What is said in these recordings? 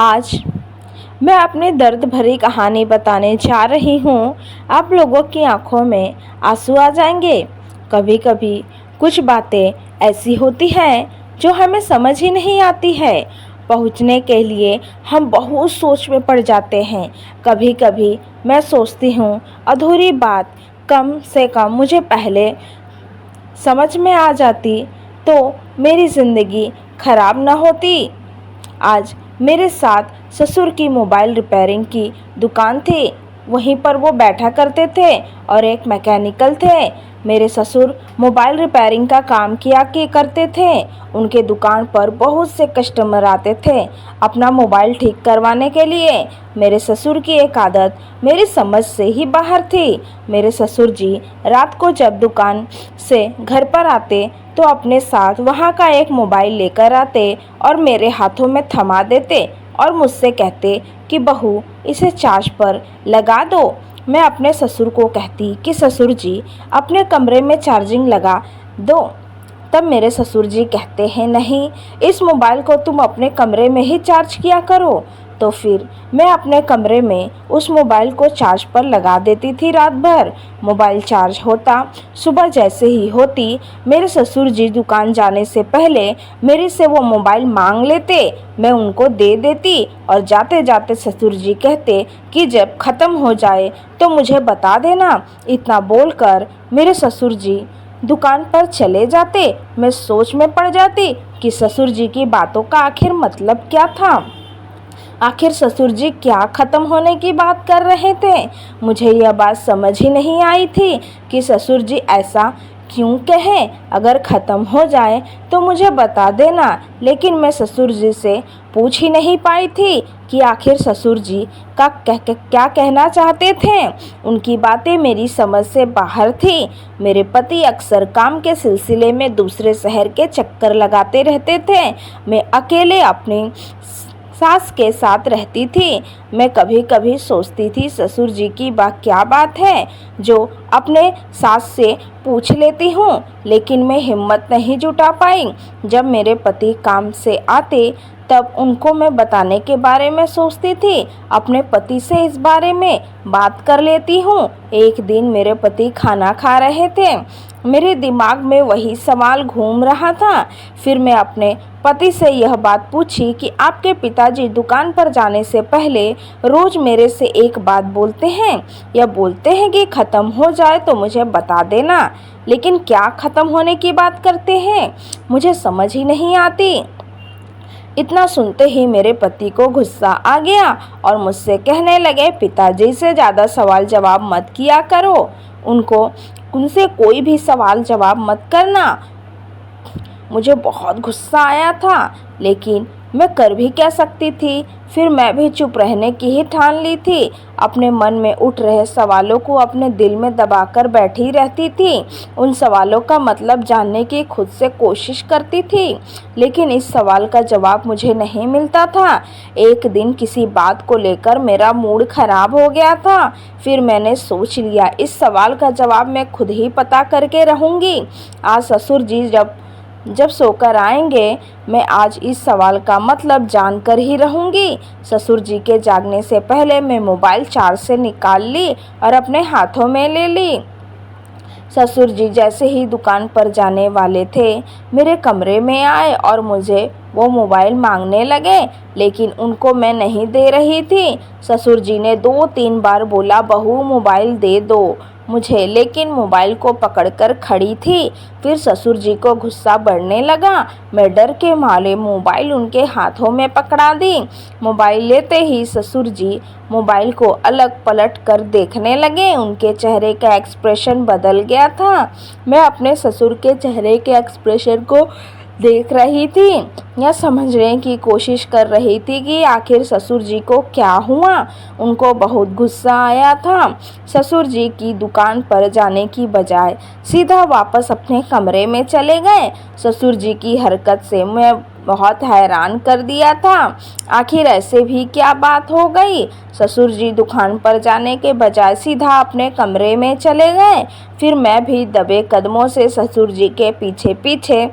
आज मैं अपनी दर्द भरी कहानी बताने जा रही हूँ। आप लोगों की आंखों में आंसू आ जाएंगे। कभी कभी कुछ बातें ऐसी होती हैं जो हमें समझ ही नहीं आती है। पहुँचने के लिए हम बहुत सोच में पड़ जाते हैं। कभी कभी मैं सोचती हूँ अधूरी बात कम से कम मुझे पहले समझ में आ जाती तो मेरी ज़िंदगी खराब ना होती। आज मेरे साथ ससुर की मोबाइल रिपेयरिंग की दुकान थी। वहीं पर वो बैठा करते थे और एक मैकेनिकल थे। मेरे ससुर मोबाइल रिपेयरिंग का काम किया करते थे। उनके दुकान पर बहुत से कस्टमर आते थे अपना मोबाइल ठीक करवाने के लिए। मेरे ससुर की एक आदत मेरी समझ से ही बाहर थी। मेरे ससुर जी रात को जब दुकान से घर पर आते तो अपने साथ वहाँ का एक मोबाइल लेकर आते और मेरे हाथों में थमा देते और मुझसे कहते कि बहू इसे चार्ज पर लगा दो। मैं अपने ससुर को कहती कि ससुर जी अपने कमरे में चार्जिंग लगा दो। तब मेरे ससुर जी कहते हैं नहीं, इस मोबाइल को तुम अपने कमरे में ही चार्ज किया करो। तो फिर मैं अपने कमरे में उस मोबाइल को चार्ज पर लगा देती थी। रात भर मोबाइल चार्ज होता। सुबह जैसे ही होती मेरे ससुर जी दुकान जाने से पहले मेरे से वो मोबाइल मांग लेते। मैं उनको दे देती और जाते जाते ससुर जी कहते कि जब ख़त्म हो जाए तो मुझे बता देना। इतना बोलकर मेरे ससुर जी दुकान पर चले जाते। मैं सोच में पड़ जाती कि ससुर जी की बातों का आखिर मतलब क्या था। आखिर ससुर जी क्या ख़त्म होने की बात कर रहे थे। मुझे यह बात समझ ही नहीं आई थी कि ससुर जी ऐसा क्यों कहें। अगर ख़त्म हो जाए तो मुझे बता देना। लेकिन मैं ससुर जी से पूछ ही नहीं पाई थी कि आखिर ससुर जी का क्या कहना चाहते थे। उनकी बातें मेरी समझ से बाहर थी। मेरे पति अक्सर काम के सिलसिले में दूसरे शहर के चक्कर लगाते रहते थे। मैं अकेले अपनी सास के साथ रहती थी। मैं कभी कभी सोचती थी ससुर जी की क्या बात है जो अपने सास से पूछ लेती हूँ, लेकिन मैं हिम्मत नहीं जुटा पाई। जब मेरे पति काम से आते तब उनको मैं बताने के बारे में सोचती थी। अपने पति से इस बारे में बात कर लेती हूँ। एक दिन मेरे पति खाना खा रहे थे। मेरे दिमाग में वही सवाल घूम रहा था। फिर मैं अपने पति से यह बात पूछी कि आपके पिताजी दुकान पर जाने से पहले रोज़ मेरे से एक बात बोलते हैं या बोलते हैं कि ख़त्म हो जाए तो मुझे बता देना, लेकिन क्या ख़त्म होने की बात करते हैं मुझे समझ ही नहीं आती। इतना सुनते ही मेरे पति को गुस्सा आ गया और मुझसे कहने लगे पिताजी से ज़्यादा सवाल जवाब मत किया करो। उनसे कोई भी सवाल जवाब मत करना। मुझे बहुत गुस्सा आया था, लेकिन मैं कर भी क्या सकती थी। फिर मैं भी चुप रहने की ही ठान ली थी। अपने मन में उठ रहे सवालों को अपने दिल में दबाकर बैठी रहती थी। उन सवालों का मतलब जानने की खुद से कोशिश करती थी, लेकिन इस सवाल का जवाब मुझे नहीं मिलता था। एक दिन किसी बात को लेकर मेरा मूड खराब हो गया था। फिर मैंने सोच लिया इस सवाल का जवाब मैं खुद ही पता करके रहूँगी। आज ससुर जी जब सोकर आएंगे मैं आज इस सवाल का मतलब जानकर ही रहूँगी। ससुर जी के जागने से पहले मैं मोबाइल चार्ज से निकाल ली और अपने हाथों में ले ली। ससुर जी जैसे ही दुकान पर जाने वाले थे मेरे कमरे में आए और मुझे वो मोबाइल मांगने लगे, लेकिन उनको मैं नहीं दे रही थी। ससुर जी ने 2-3 बार बोला बहू मोबाइल दे दो मुझे, लेकिन मोबाइल को पकड़कर खड़ी थी। फिर ससुर जी को गुस्सा बढ़ने लगा। मैं डर के मारे मोबाइल उनके हाथों में पकड़ा दी। मोबाइल लेते ही ससुर जी मोबाइल को अलग पलट कर देखने लगे। उनके चेहरे का एक्सप्रेशन बदल गया था। मैं अपने ससुर के चेहरे के एक्सप्रेशन को देख रही थी या समझने की कोशिश कर रही थी कि आखिर ससुर जी को क्या हुआ। उनको बहुत गुस्सा आया था। ससुर जी की दुकान पर जाने की बजाय सीधा वापस अपने कमरे में चले गए। ससुर जी की हरकत से मैं बहुत हैरान कर दिया था। आखिर ऐसे भी क्या बात हो गई। ससुर जी दुकान पर जाने के बजाय सीधा अपने कमरे में चले गए। फिर मैं भी दबे कदमों से ससुर जी के पीछे पीछे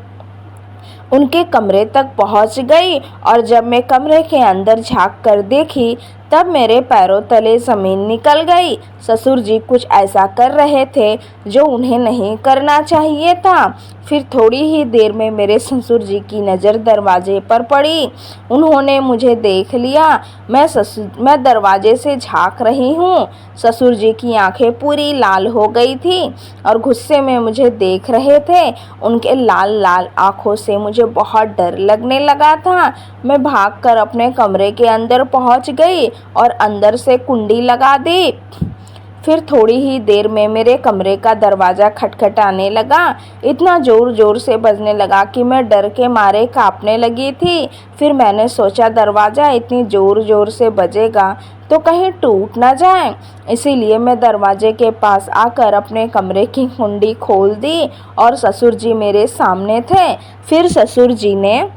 उनके कमरे तक पहुंच गई और जब मैं कमरे के अंदर झांक कर देखी तब मेरे पैरों तले ज़मीन निकल गई। ससुर जी कुछ ऐसा कर रहे थे जो उन्हें नहीं करना चाहिए था। फिर थोड़ी ही देर में मेरे ससुर जी की नज़र दरवाजे पर पड़ी। उन्होंने मुझे देख लिया। मैं दरवाजे से झांक रही हूँ। ससुर जी की आंखें पूरी लाल हो गई थी और गुस्से में मुझे देख रहे थे। उनके लाल लाल आंखों से मुझे बहुत डर लगने लगा था। मैं भागकर अपने कमरे के अंदर पहुंच गई और अंदर से कुंडी लगा दी। फिर थोड़ी ही देर में मेरे कमरे का दरवाज़ा खटखटाने लगा। इतना ज़ोर ज़ोर से बजने लगा कि मैं डर के मारे कांपने लगी थी। फिर मैंने सोचा दरवाज़ा इतनी ज़ोर ज़ोर से बजेगा तो कहीं टूट ना जाए, इसीलिए मैं दरवाजे के पास आकर अपने कमरे की कुंडी खोल दी और ससुर जी मेरे सामने थे। फिर ससुर जी ने,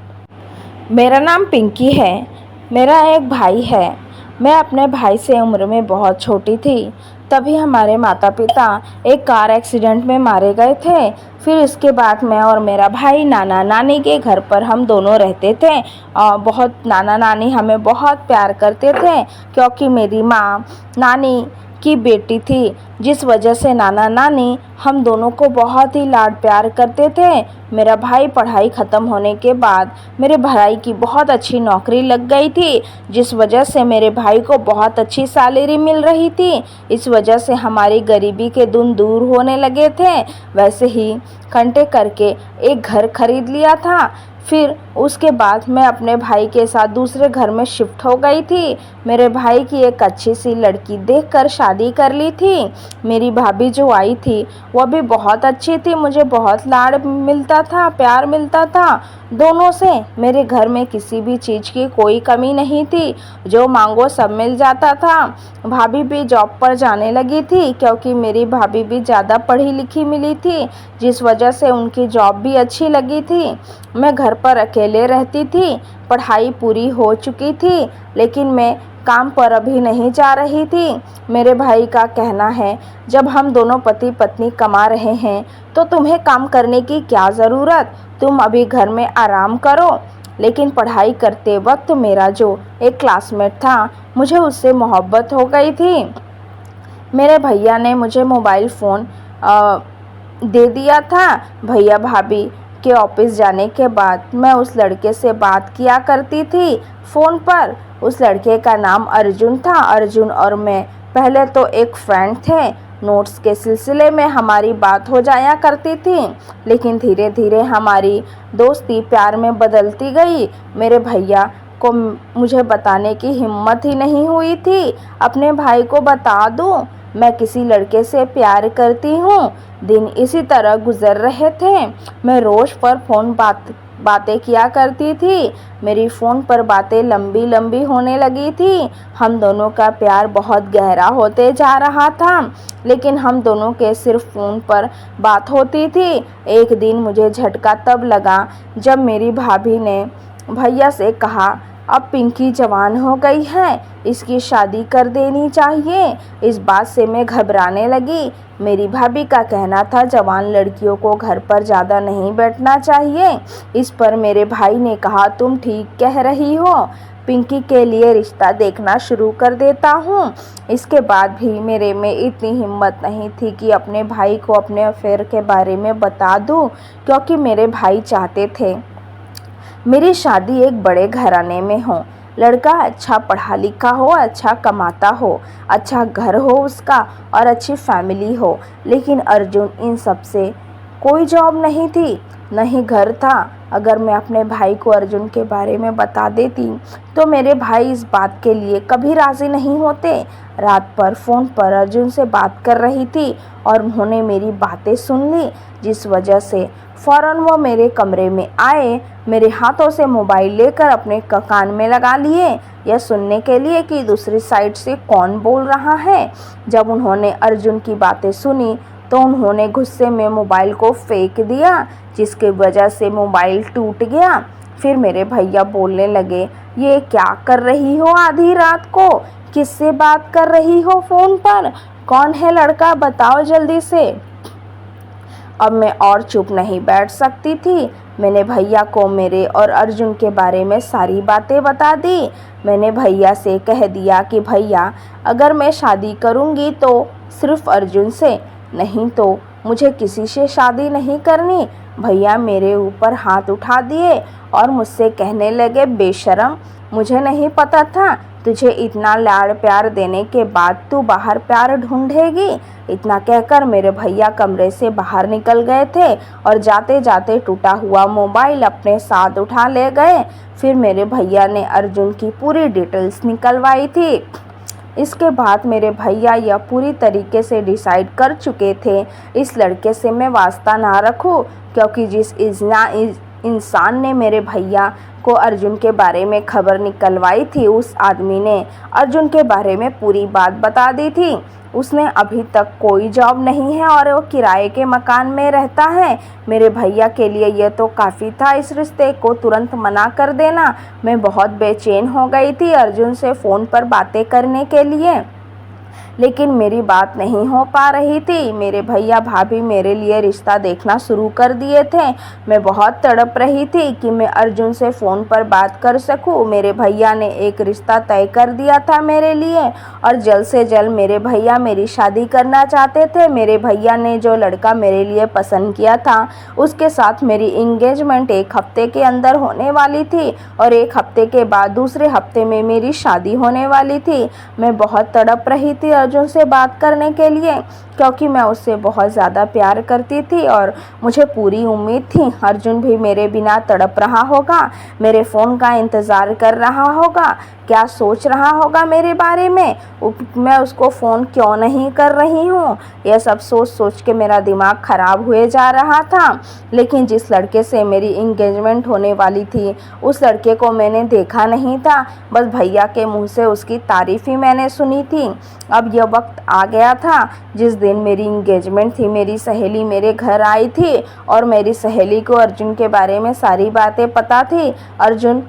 मेरा नाम पिंकी है, मेरा एक भाई है। मैं अपने भाई से उम्र में बहुत छोटी थी। तभी हमारे माता पिता एक कार एक्सीडेंट में मारे गए थे। फिर इसके बाद मैं और मेरा भाई नाना नानी के घर पर हम दोनों रहते थे। बहुत नाना नानी हमें बहुत प्यार करते थे क्योंकि मेरी माँ नानी की बेटी थी, जिस वजह से नाना नानी हम दोनों को बहुत ही लाड प्यार करते थे। मेरा भाई पढ़ाई ख़त्म होने के बाद मेरे भाई की बहुत अच्छी नौकरी लग गई थी, जिस वजह से मेरे भाई को बहुत अच्छी सैलरी मिल रही थी। इस वजह से हमारी गरीबी के दिन दूर होने लगे थे। वैसे ही खंटे करके एक घर खरीद लिया था। फिर उसके बाद मैं अपने भाई के साथ दूसरे घर में शिफ्ट हो गई थी। मेरे भाई की एक अच्छी सी लड़की देखकर शादी कर ली थी। मेरी भाभी जो आई थी वह भी बहुत अच्छी थी, मुझे बहुत लाड़ मिलता था, प्यार मिलता था दोनों से। मेरे घर में किसी भी चीज़ की कोई कमी नहीं थी, जो मांगो सब मिल जाता था। भाभी भी जॉब पर जाने लगी थी क्योंकि मेरी भाभी भी ज़्यादा पढ़ी लिखी मिली थी, जिस वजह से उनकी जॉब भी अच्छी लगी थी। मैं घर पर अकेले रहती थी। पढ़ाई पूरी हो चुकी थी लेकिन मैं काम पर अभी नहीं जा रही थी। मेरे भाई का कहना है, जब हम दोनों पति पत्नी कमा रहे हैं तो तुम्हें काम करने की क्या ज़रूरत, तुम अभी घर में आराम करो। लेकिन पढ़ाई करते वक्त मेरा जो एक क्लासमेट था, मुझे उससे मोहब्बत हो गई थी। मेरे भैया ने मुझे मोबाइल फ़ोन दे दिया था। भैया भाभी के ऑफिस जाने के बाद मैं उस लड़के से बात किया करती थी फ़ोन पर। उस लड़के का नाम अर्जुन था। अर्जुन और मैं पहले तो एक फ्रेंड थे। नोट्स के सिलसिले में हमारी बात हो जाया करती थी, लेकिन धीरे धीरे हमारी दोस्ती प्यार में बदलती गई। मेरे भैया को मुझे बताने की हिम्मत ही नहीं हुई थी। अपने भाई को बता दूं मैं किसी लड़के से प्यार करती हूँ। दिन इसी तरह गुजर रहे थे। मैं रोज़ पर फ़ोन बातें किया करती थी। मेरी फ़ोन पर बातें लंबी लंबी होने लगी थी। हम दोनों का प्यार बहुत गहरा होते जा रहा था, लेकिन हम दोनों के सिर्फ फ़ोन पर बात होती थी। एक दिन मुझे झटका तब लगा जब मेरी भाभी ने भैया से कहा, अब पिंकी जवान हो गई है, इसकी शादी कर देनी चाहिए। इस बात से मैं घबराने लगी। मेरी भाभी का कहना था जवान लड़कियों को घर पर ज़्यादा नहीं बैठना चाहिए। इस पर मेरे भाई ने कहा, तुम ठीक कह रही हो, पिंकी के लिए रिश्ता देखना शुरू कर देता हूँ। इसके बाद भी मेरे में इतनी हिम्मत नहीं थी कि अपने भाई को अपने अफेयर के बारे में बता दूँ, क्योंकि मेरे भाई चाहते थे मेरी शादी एक बड़े घराने में हो। लड़का अच्छा पढ़ा लिखा हो, अच्छा कमाता हो, अच्छा घर हो उसका और अच्छी फैमिली हो। लेकिन अर्जुन इन सब से कोई जॉब नहीं थी, न ही घर था। अगर मैं अपने भाई को अर्जुन के बारे में बता देती तो मेरे भाई इस बात के लिए कभी राज़ी नहीं होते। रात पर फ़ोन पर अर्जुन से बात कर रही थी और उन्होंने मेरी बातें सुन ली, जिस वजह से फ़ौरन वो मेरे कमरे में आए। मेरे हाथों से मोबाइल लेकर अपने कान में लगा लिए, यह सुनने के लिए कि दूसरी साइड से कौन बोल रहा है। जब उन्होंने अर्जुन की बातें सुनी तो उन्होंने गुस्से में मोबाइल को फेंक दिया, जिसकी वजह से मोबाइल टूट गया। फिर मेरे भैया बोलने लगे, ये क्या कर रही हो आधी रात को, किससे बात कर रही हो फ़ोन पर, कौन है लड़का, बताओ जल्दी से। अब मैं और चुप नहीं बैठ सकती थी। मैंने भैया को मेरे और अर्जुन के बारे में सारी बातें बता दी। मैंने भैया से कह दिया कि भैया, अगर मैं शादी करूँगी तो सिर्फ अर्जुन से, नहीं तो मुझे किसी से शादी नहीं करनी। भैया मेरे ऊपर हाथ उठा दिए और मुझसे कहने लगे, बेशरम, मुझे नहीं पता था तुझे इतना लाड़ प्यार देने के बाद तू बाहर प्यार ढूंढेगी। इतना कहकर मेरे भैया कमरे से बाहर निकल गए थे और जाते जाते टूटा हुआ मोबाइल अपने साथ उठा ले गए। फिर मेरे भैया ने अर्जुन की पूरी डिटेल्स निकलवाई थी। इसके बाद मेरे भैया यह पूरी तरीके से डिसाइड कर चुके थे, इस लड़के से मैं वास्ता ना रखूं, क्योंकि जिस इंसान ने मेरे भैया को अर्जुन के बारे में खबर निकलवाई थी, उस आदमी ने अर्जुन के बारे में पूरी बात बता दी थी। उसने अभी तक कोई जॉब नहीं है और वो किराए के मकान में रहता है। मेरे भैया के लिए यह तो काफ़ी था इस रिश्ते को तुरंत मना कर देना। मैं बहुत बेचैन हो गई थी अर्जुन से फ़ोन पर बातें करने के लिए, लेकिन मेरी बात नहीं हो पा रही थी। मेरे भैया भाभी मेरे लिए रिश्ता देखना शुरू कर दिए थे। मैं बहुत तड़प रही थी कि मैं अर्जुन से फ़ोन पर बात कर सकूं। मेरे भैया ने एक रिश्ता तय कर दिया था मेरे लिए और जल्द से जल्द मेरे भैया मेरी शादी करना चाहते थे। मेरे भैया ने जो लड़का मेरे लिए पसंद किया था, उसके साथ मेरी इंगेजमेंट 1 हफ्ते के अंदर होने वाली थी और 1 हफ्ते के बाद दूसरे हफ्ते में मेरी शादी होने वाली थी। मैं बहुत तड़प रही थी अर्जुन से बात करने के लिए, क्योंकि मैं उससे बहुत ज़्यादा प्यार करती थी और मुझे पूरी उम्मीद थी अर्जुन भी मेरे बिना तड़प रहा होगा, मेरे फ़ोन का इंतज़ार कर रहा होगा, क्या सोच रहा होगा मेरे बारे में, मैं उसको फ़ोन क्यों नहीं कर रही हूँ। यह सब सोच सोच के मेरा दिमाग ख़राब हुए जा रहा था। लेकिन जिस लड़के से मेरी इंगेजमेंट होने वाली थी, उस लड़के को मैंने देखा नहीं था, बस भैया के मुँह से उसकी तारीफ़ ही मैंने सुनी थी। अब यह वक्त आ गया था जिस दिन मेरी इंगेजमेंट थी। मेरी सहेली मेरे घर आई थी और मेरी सहेली को अर्जुन के बारे में सारी बातें पता थी। अर्जुन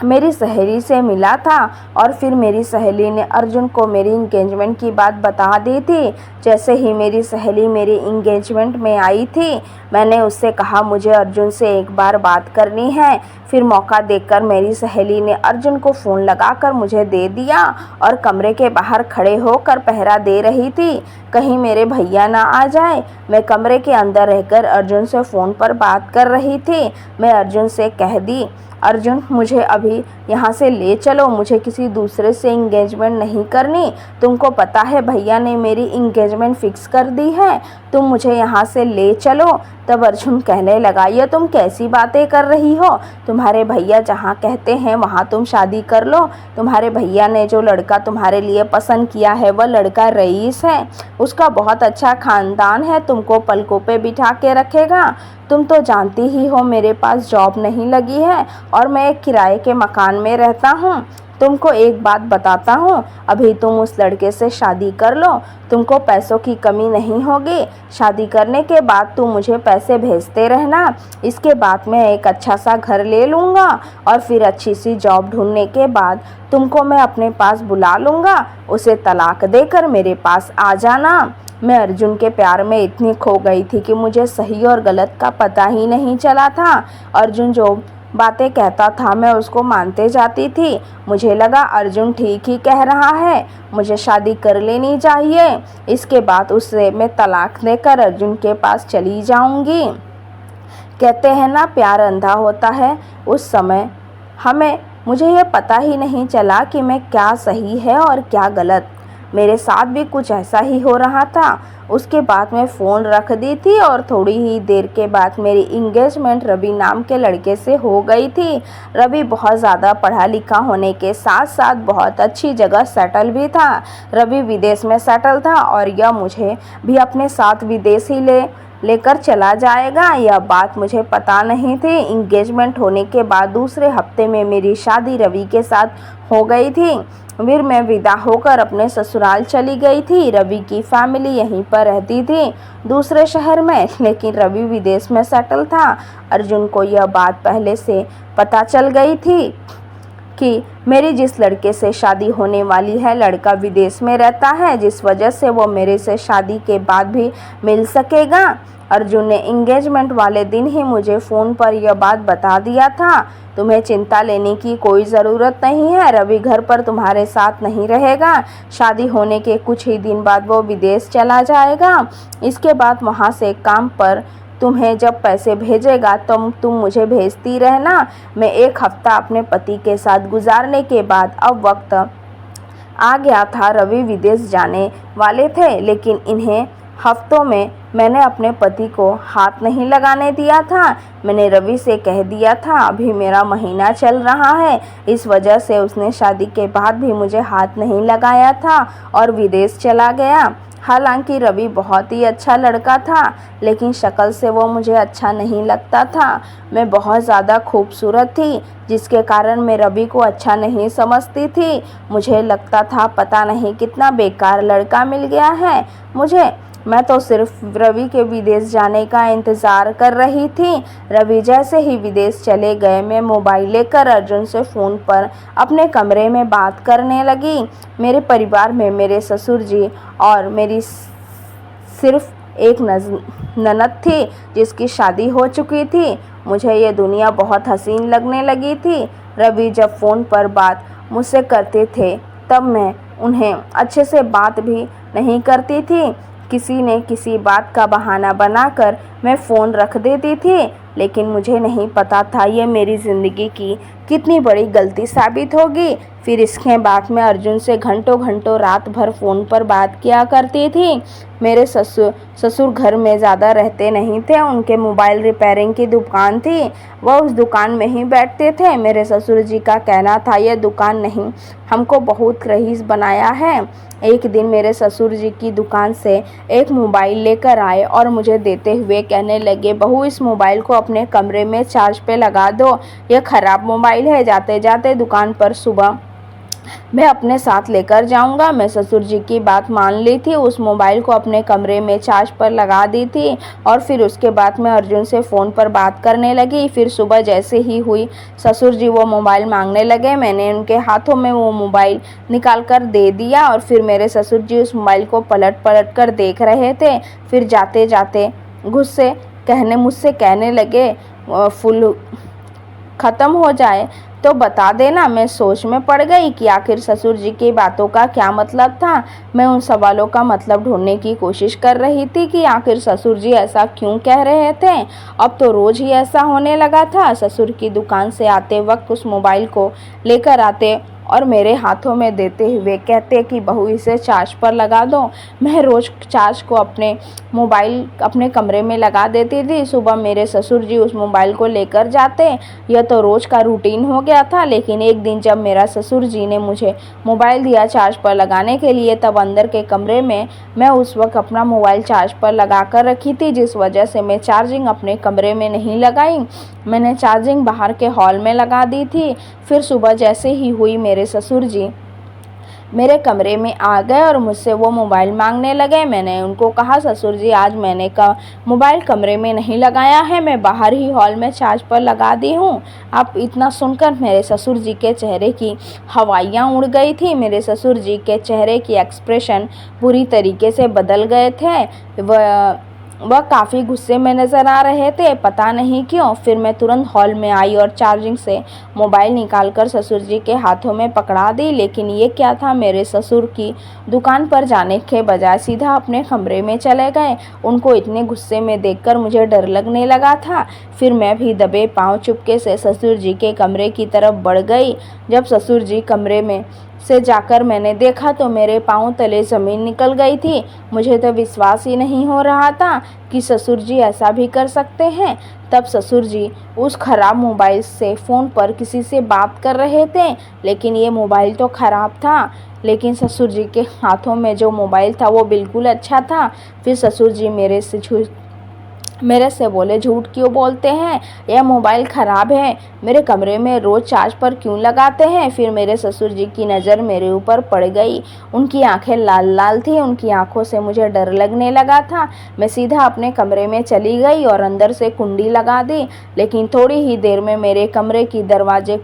मेरी सहेली से मिला था और फिर मेरी सहेली ने अर्जुन को मेरी इंगेजमेंट की बात बता दी थी। जैसे ही मेरी सहेली मेरी इंगेजमेंट में आई थी, मैंने उससे कहा मुझे अर्जुन से एक बार बात करनी है। फिर मौका देखकर मेरी सहेली ने अर्जुन को फ़ोन लगाकर मुझे दे दिया और कमरे के बाहर खड़े होकर पहरा दे रही थी, कहीं मेरे भैया ना आ जाए। मैं कमरे के अंदर रहकर अर्जुन से फ़ोन पर बात कर रही थी। मैं अर्जुन से कह दी, अर्जुन, मुझे अभी यहाँ से ले चलो, मुझे किसी दूसरे से इंगेजमेंट नहीं करनी। तुमको पता है भैया ने मेरी इंगेजमेंट फ़िक्स कर दी है, तुम मुझे यहाँ से ले चलो। तब अर्जुन कहने लगा, ये तुम कैसी बातें कर रही हो, तुम्हारे भैया जहाँ कहते हैं वहाँ तुम शादी कर लो। तुम्हारे भैया ने जो लड़का तुम्हारे लिए पसंद किया है वह लड़का रईस है, उसका बहुत अच्छा ख़ानदान है, तुमको पलकों पे बिठा के रखेगा। तुम तो जानती ही हो मेरे पास जॉब नहीं लगी है और मैं एक किराए के मकान में रहता हूँ। तुमको एक बात बताता हूँ, अभी तुम उस लड़के से शादी कर लो, तुमको पैसों की कमी नहीं होगी। शादी करने के बाद तुम मुझे पैसे भेजते रहना। इसके बाद मैं एक अच्छा सा घर ले लूँगा और फिर अच्छी सी जॉब ढूंढने के बाद तुमको मैं अपने पास बुला लूँगा। उसे तलाक देकर मेरे पास आ जाना। मैं अर्जुन के प्यार में इतनी खो गई थी कि मुझे सही और गलत का पता ही नहीं चला था। अर्जुन जो बातें कहता था मैं उसको मानते जाती थी। मुझे लगा अर्जुन ठीक ही कह रहा है, मुझे शादी कर लेनी चाहिए। इसके बाद उससे मैं तलाक देकर अर्जुन के पास चली जाऊंगी। कहते हैं ना, प्यार अंधा होता है। उस समय मुझे ये पता ही नहीं चला कि मैं क्या सही है और क्या गलत। मेरे साथ भी कुछ ऐसा ही हो रहा था। उसके बाद मैं फ़ोन रख दी थी और थोड़ी ही देर के बाद मेरी इंगेजमेंट रवि नाम के लड़के से हो गई थी। रवि बहुत ज़्यादा पढ़ा लिखा होने के साथ साथ बहुत अच्छी जगह सेटल भी था। रवि विदेश में सेटल था और यह मुझे भी अपने साथ विदेश ही लेकर चला जाएगा। यह बात मुझे पता नहीं थी। इंगेजमेंट होने के बाद दूसरे हफ्ते में मेरी शादी रवि के साथ हो गई थी। फिर मैं विदा होकर अपने ससुराल चली गई थी। रवि की फैमिली यहीं पर रहती थी दूसरे शहर में, लेकिन रवि विदेश में सेटल था। अर्जुन को यह बात पहले से पता चल गई थी कि मेरी जिस लड़के से शादी होने वाली है लड़का विदेश में रहता है, जिस वजह से वो मेरे से शादी के बाद भी मिल सकेगा। अर्जुन ने एंगेजमेंट वाले दिन ही मुझे फ़ोन पर यह बात बता दिया था। तुम्हें चिंता लेने की कोई ज़रूरत नहीं है। रवि घर पर तुम्हारे साथ नहीं रहेगा। शादी होने के कुछ ही दिन बाद वो विदेश चला जाएगा। इसके बाद वहाँ से काम पर तुम्हें जब पैसे भेजेगा तो तुम मुझे भेजती रहना। मैं 1 हफ्ता अपने पति के साथ गुजारने के बाद अब वक्त आ गया था। रवि विदेश जाने वाले थे, लेकिन इन्हें हफ्तों में मैंने अपने पति को हाथ नहीं लगाने दिया था। मैंने रवि से कह दिया था अभी मेरा महीना चल रहा है। इस वजह से उसने शादी के बाद भी मुझे हाथ नहीं लगाया था और विदेश चला गया। हालांकि रवि बहुत ही अच्छा लड़का था, लेकिन शक्ल से वो मुझे अच्छा नहीं लगता था। मैं बहुत ज़्यादा खूबसूरत थी, जिसके कारण मैं रवि को अच्छा नहीं समझती थी। मुझे लगता था पता नहीं कितना बेकार लड़का मिल गया है मुझे। मैं तो सिर्फ रवि के विदेश जाने का इंतज़ार कर रही थी। रवि जैसे ही विदेश चले गए, मैं मोबाइल लेकर अर्जुन से फ़ोन पर अपने कमरे में बात करने लगी। मेरे परिवार में मेरे ससुर जी और मेरी सिर्फ एक ननद थी जिसकी शादी हो चुकी थी। मुझे ये दुनिया बहुत हसीन लगने लगी थी। रवि जब फ़ोन पर बात मुझसे करते थे तब मैं उन्हें अच्छे से बात भी नहीं करती थी। किसी न किसी बात का बहाना बनाकर मैं फ़ोन रख देती थी, लेकिन मुझे नहीं पता था ये मेरी ज़िंदगी की कितनी बड़ी गलती साबित होगी। फिर इसके बाद मैं अर्जुन से घंटों घंटों रात भर फ़ोन पर बात किया करती थी। मेरे ससुर घर में ज़्यादा रहते नहीं थे। उनके मोबाइल रिपेयरिंग की दुकान थी, वह उस दुकान में ही बैठते थे। मेरे ससुर जी का कहना था यह दुकान नहीं, हमको बहुत रईस बनाया है। एक दिन मेरे ससुर जी की दुकान से एक मोबाइल लेकर आए और मुझे देते हुए कहने लगे, बहू इस मोबाइल को अपने कमरे में चार्ज पे लगा दो, यह ख़राब मोबाइल है। जाते जाते दुकान पर सुबह मैं अपने साथ लेकर जाऊंगा। मैं ससुर जी की बात मान ली थी, उस मोबाइल को अपने कमरे में चार्ज पर लगा दी थी और फिर उसके बाद मैं अर्जुन से फ़ोन पर बात करने लगी। फिर सुबह जैसे ही हुई ससुर जी वो मोबाइल मांगने लगे। मैंने उनके हाथों में वो मोबाइल निकाल कर दे दिया और फिर मेरे ससुर जी उस मोबाइल को पलट पलट कर देख रहे थे। फिर जाते जाते मुझसे कहने लगे फुल ख़त्म हो जाए तो बता देना। मैं सोच में पड़ गई कि आखिर ससुर जी की बातों का क्या मतलब था। मैं उन सवालों का मतलब ढूंढने की कोशिश कर रही थी कि आखिर ससुर जी ऐसा क्यों कह रहे थे। अब तो रोज़ ही ऐसा होने लगा था। ससुर की दुकान से आते वक्त उस मोबाइल को लेकर आते और मेरे हाथों में देते हुए कहते कि बहू इसे चार्ज पर लगा दो। मैं रोज़ चार्ज को अपने कमरे में लगा देती थी। सुबह मेरे ससुर जी उस मोबाइल को लेकर जाते। यह तो रोज़ का रूटीन हो गया था। लेकिन एक दिन जब मेरा ससुर जी ने मुझे मोबाइल दिया चार्ज पर लगाने के लिए, तब अंदर के कमरे में मैं उस वक्त अपना मोबाइल चार्ज पर लगा कर रखी थी, जिस वजह से मैं चार्जिंग अपने कमरे में नहीं लगाई। मैंने चार्जिंग बाहर के हॉल में लगा दी थी। फिर सुबह जैसे ही हुई मेरे ससुर जी मेरे कमरे में आ गए और मुझसे वो मोबाइल मांगने लगे। मैंने उनको कहा ससुर जी आज मैंने मोबाइल कमरे में नहीं लगाया है, मैं बाहर ही हॉल में चार्ज पर लगा दी हूँ। अब इतना सुनकर मेरे ससुर जी के चेहरे की हवाइयाँ उड़ गई थी। मेरे ससुर जी के चेहरे की एक्सप्रेशन पूरी तरीके से बदल गए थे। वह काफ़ी गुस्से में नज़र आ रहे थे, पता नहीं क्यों। फिर मैं तुरंत हॉल में आई और चार्जिंग से मोबाइल निकालकर ससुर जी के हाथों में पकड़ा दी। लेकिन ये क्या था, मेरे ससुर की दुकान पर जाने के बजाय सीधा अपने कमरे में चले गए। उनको इतने गुस्से में देखकर मुझे डर लगने लगा था। फिर मैं भी दबे पाँव चुपके से ससुर जी के कमरे की तरफ बढ़ गई। जब ससुर जी कमरे में से जाकर मैंने देखा तो मेरे पाँव तले ज़मीन निकल गई थी। मुझे तो विश्वास ही नहीं हो रहा था कि ससुर जी ऐसा भी कर सकते हैं। तब ससुर जी उस ख़राब मोबाइल से फ़ोन पर किसी से बात कर रहे थे, लेकिन ये मोबाइल तो ख़राब था। लेकिन ससुर जी के हाथों में जो मोबाइल था वो बिल्कुल अच्छा था। फिर ससुर जी मेरे से बोले झूठ क्यों बोलते हैं, यह मोबाइल ख़राब है, मेरे कमरे में रोज़ चार्ज पर क्यों लगाते हैं। फिर मेरे ससुर जी की नज़र मेरे ऊपर पड़ गई। उनकी आंखें लाल लाल थी। उनकी आंखों से मुझे डर लगने लगा था। मैं सीधा अपने कमरे में चली गई और अंदर से कुंडी लगा दी। लेकिन थोड़ी ही देर में मेरे कमरे की दरवाजे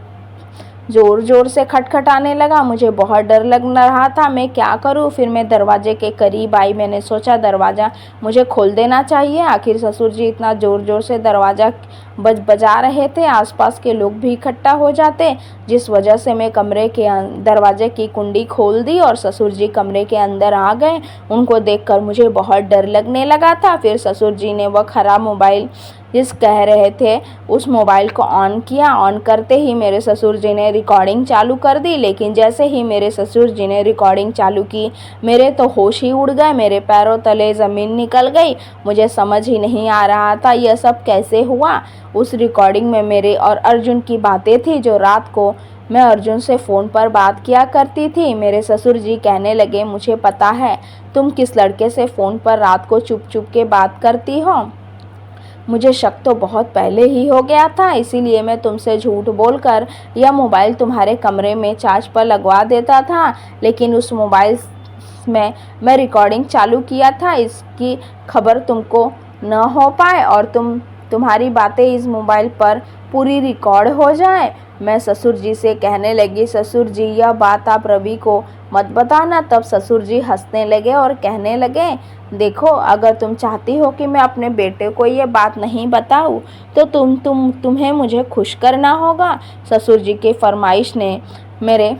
ज़ोर ज़ोर से खटखटाने लगा। मुझे बहुत डर लग रहा था, मैं क्या करूं। फिर मैं दरवाजे के करीब आई। मैंने सोचा दरवाज़ा मुझे खोल देना चाहिए। आखिर ससुर जी इतना ज़ोर ज़ोर से दरवाज़ा बजा रहे थे, आसपास के लोग भी इकट्ठा हो जाते, जिस वजह से मैं कमरे के दरवाजे की कुंडी खोल दी और ससुर जी कमरे के अंदर आ गए। उनको देखकर मुझे बहुत डर लगने लगा था। फिर ससुर जी ने वह खराब मोबाइल जिस कह रहे थे उस मोबाइल को ऑन किया। ऑन करते ही मेरे ससुर जी ने रिकॉर्डिंग चालू कर दी। लेकिन जैसे ही मेरे ससुर जी ने रिकॉर्डिंग चालू की, मेरे तो होश ही उड़ गए, मेरे पैरों तले ज़मीन निकल गई। मुझे समझ ही नहीं आ रहा था यह सब कैसे हुआ। उस रिकॉर्डिंग में मेरे और अर्जुन की बातें थी, जो रात को मैं अर्जुन से फ़ोन पर बात किया करती थी। मेरे ससुर जी कहने लगे, मुझे पता है तुम किस लड़के से फ़ोन पर रात को चुप चुप के बात करती हो। मुझे शक तो बहुत पहले ही हो गया था, इसीलिए मैं तुमसे झूठ बोलकर यह मोबाइल तुम्हारे कमरे में चार्ज पर लगवा देता था। लेकिन उस मोबाइल में मैं रिकॉर्डिंग चालू किया था, इसकी खबर तुमको न हो पाए और तुम्हारी बातें इस मोबाइल पर पूरी रिकॉर्ड हो जाए। मैं ससुर जी से कहने लगी, ससुर जी यह बात आप रवि को मत बताना। तब ससुर जी हंसने लगे और कहने लगे, देखो अगर तुम चाहती हो कि मैं अपने बेटे को ये बात नहीं बताऊं तो तुम्हें मुझे खुश करना होगा। ससुर जी की फरमाइश ने मेरे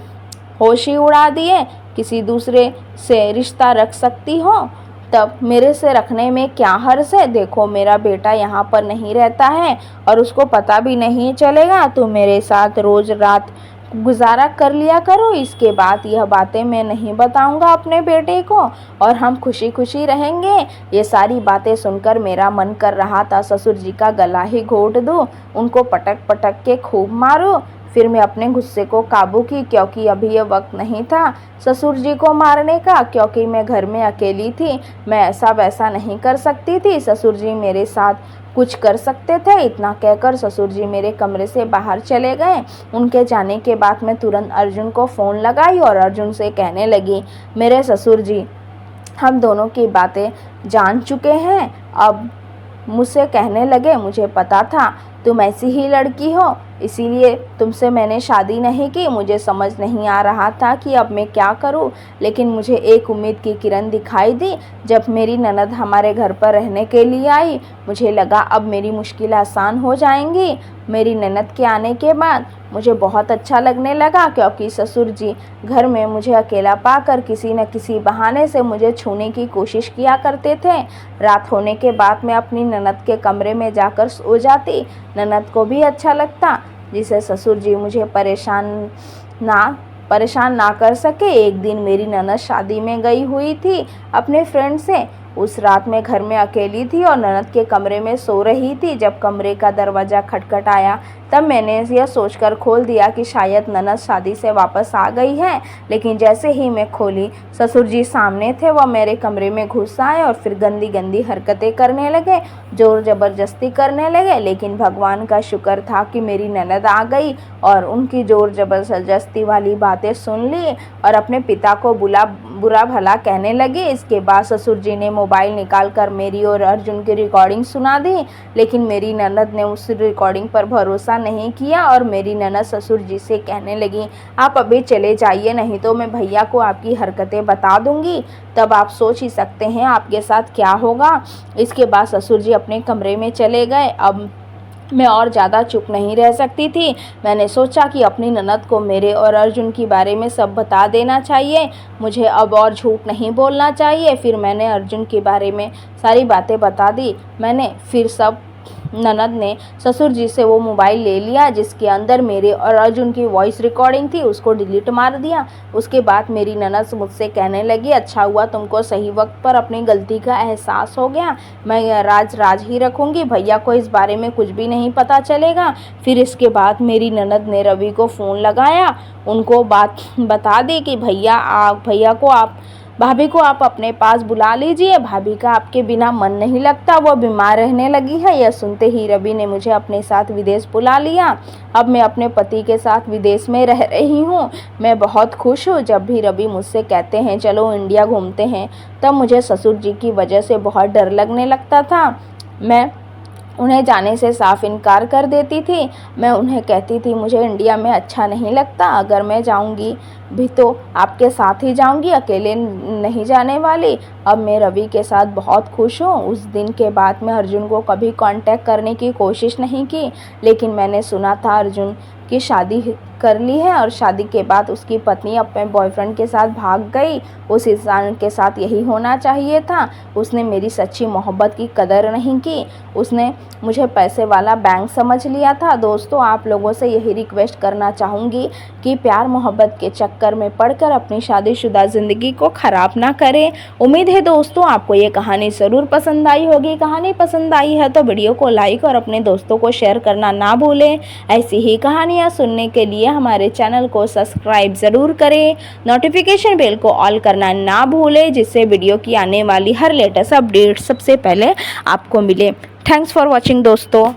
होश ही उड़ा दिए। किसी दूसरे से रिश्ता रख सकती हो तब मेरे से रखने में क्या हर्ज है। देखो मेरा बेटा यहाँ पर नहीं रहता है और उसको पता भी नहीं चलेगा। तुम मेरे साथ रोज़ रात गुजारा कर लिया करो। इसके बाद यह बातें मैं नहीं बताऊंगा अपने बेटे को और हम खुशी खुशी रहेंगे। ये सारी बातें सुनकर मेरा मन कर रहा था ससुर जी का गला ही घोट दूं, उनको पटक पटक के खूब मारूं। फिर मैं अपने गुस्से को काबू की, क्योंकि अभी यह वक्त नहीं था ससुर जी को मारने का, क्योंकि मैं घर में अकेली थी। मैं ऐसा वैसा नहीं कर सकती थी, ससुर जी मेरे साथ कुछ कर सकते थे। इतना कहकर ससुर जी मेरे कमरे से बाहर चले गए। उनके जाने के बाद मैं तुरंत अर्जुन को फ़ोन लगाई और अर्जुन से कहने लगी, मेरे ससुर जी हम दोनों की बातें जान चुके हैं। अब मुझसे कहने लगे, मुझे पता था तुम ऐसी ही लड़की हो, इसीलिए तुमसे मैंने शादी नहीं की। मुझे समझ नहीं आ रहा था कि अब मैं क्या करूं, लेकिन मुझे एक उम्मीद की किरण दिखाई दी जब मेरी ननद हमारे घर पर रहने के लिए आई। मुझे लगा अब मेरी मुश्किल आसान हो जाएंगी। मेरी ननद के आने के बाद मुझे बहुत अच्छा लगने लगा, क्योंकि ससुर जी घर में मुझे अकेला पाकर किसी न किसी बहाने से मुझे छूने की कोशिश किया करते थे। रात होने के बाद मैं अपनी ननद के कमरे में जाकर सो जाती। ननद को भी अच्छा लगता, जिसे ससुर जी मुझे परेशान ना कर सके। एक दिन मेरी ननद शादी में गई हुई थी अपने फ्रेंड से। उस रात मैं घर में अकेली थी और ननद के कमरे में सो रही थी। जब कमरे का दरवाज़ा खटखटाया तब मैंने यह सोचकर खोल दिया कि शायद ननद शादी से वापस आ गई है। लेकिन जैसे ही मैं खोली, ससुर जी सामने थे। वह मेरे कमरे में घुस आए और फिर गंदी गंदी हरकतें करने लगे, जोर ज़बरदस्ती करने लगे। लेकिन भगवान का शुक्र था कि मेरी ननद आ गई और उनकी जोर ज़बरदस्ती वाली बातें सुन ली और अपने पिता को बुरा भला कहने लगे। इसके बाद ससुर जी ने मोबाइल निकाल कर मेरी और अर्जुन की रिकॉर्डिंग सुना दी। लेकिन मेरी ननद ने उस रिकॉर्डिंग पर भरोसा नहीं किया और मेरी ननद ससुर जी से कहने लगी, आप अभी चले जाइए, नहीं तो मैं भैया को आपकी हरकतें बता दूंगी। तब आप सोच ही सकते हैं आपके साथ क्या होगा। इसके बाद ससुर जी अपने कमरे में चले गए। अब मैं और ज़्यादा चुप नहीं रह सकती थी। मैंने सोचा कि अपनी ननद को मेरे और अर्जुन के बारे में सब बता देना चाहिए। मुझे अब और झूठ नहीं बोलना चाहिए। फिर मैंने अर्जुन के बारे में सारी बातें बता दी। ननद ने ससुर जी से वो मोबाइल ले लिया जिसके अंदर मेरे और अर्जुन की वॉइस रिकॉर्डिंग थी, उसको डिलीट मार दिया। उसके बाद मेरी ननद मुझसे कहने लगी, अच्छा हुआ तुमको सही वक्त पर अपनी गलती का एहसास हो गया। मैं यह राज ही रखूँगी, भैया को इस बारे में कुछ भी नहीं पता चलेगा। फिर इसके बाद मेरी ननद ने रवि को फ़ोन लगाया, उनको बात बता दी कि भाभी को आप अपने पास बुला लीजिए, भाभी का आपके बिना मन नहीं लगता, वो बीमार रहने लगी है। यह सुनते ही रवि ने मुझे अपने साथ विदेश बुला लिया। अब मैं अपने पति के साथ विदेश में रह रही हूँ। मैं बहुत खुश हूँ। जब भी रवि मुझसे कहते हैं चलो इंडिया घूमते हैं, तब मुझे ससुर जी की वजह से बहुत डर लगने लगता था। मैं उन्हें जाने से साफ इनकार कर देती थी। मैं उन्हें कहती थी मुझे इंडिया में अच्छा नहीं लगता, अगर मैं जाऊंगी भी तो आपके साथ ही जाऊंगी, अकेले नहीं जाने वाली। अब मैं रवि के साथ बहुत खुश हूँ। उस दिन के बाद मैं अर्जुन को कभी कांटेक्ट करने की कोशिश नहीं की, लेकिन मैंने सुना था अर्जुन की शादी कर ली है और शादी के बाद उसकी पत्नी अपने बॉयफ्रेंड के साथ भाग गई। उस इंसान के साथ यही होना चाहिए था। उसने मेरी सच्ची मोहब्बत की कदर नहीं की, उसने मुझे पैसे वाला बैंक समझ लिया था। दोस्तों, आप लोगों से यही रिक्वेस्ट करना चाहूँगी कि प्यार मोहब्बत के चक्कर में पड़कर अपनी शादीशुदा ज़िंदगी को ख़राब ना करें। उम्मीद है दोस्तों आपको ये कहानी ज़रूर पसंद आई होगी। कहानी पसंद आई है तो वीडियो को लाइक और अपने दोस्तों को शेयर करना ना भूलें। ऐसी ही कहानियाँ सुनने के लिए हमारे चैनल को सब्सक्राइब ज़रूर करें। नोटिफिकेशन बेल को ऑल करना ना भूलें, जिससे वीडियो की आने वाली हर लेटेस्ट अपडेट सबसे पहले आपको मिले। थैंक्स फॉर वॉचिंग दोस्तों।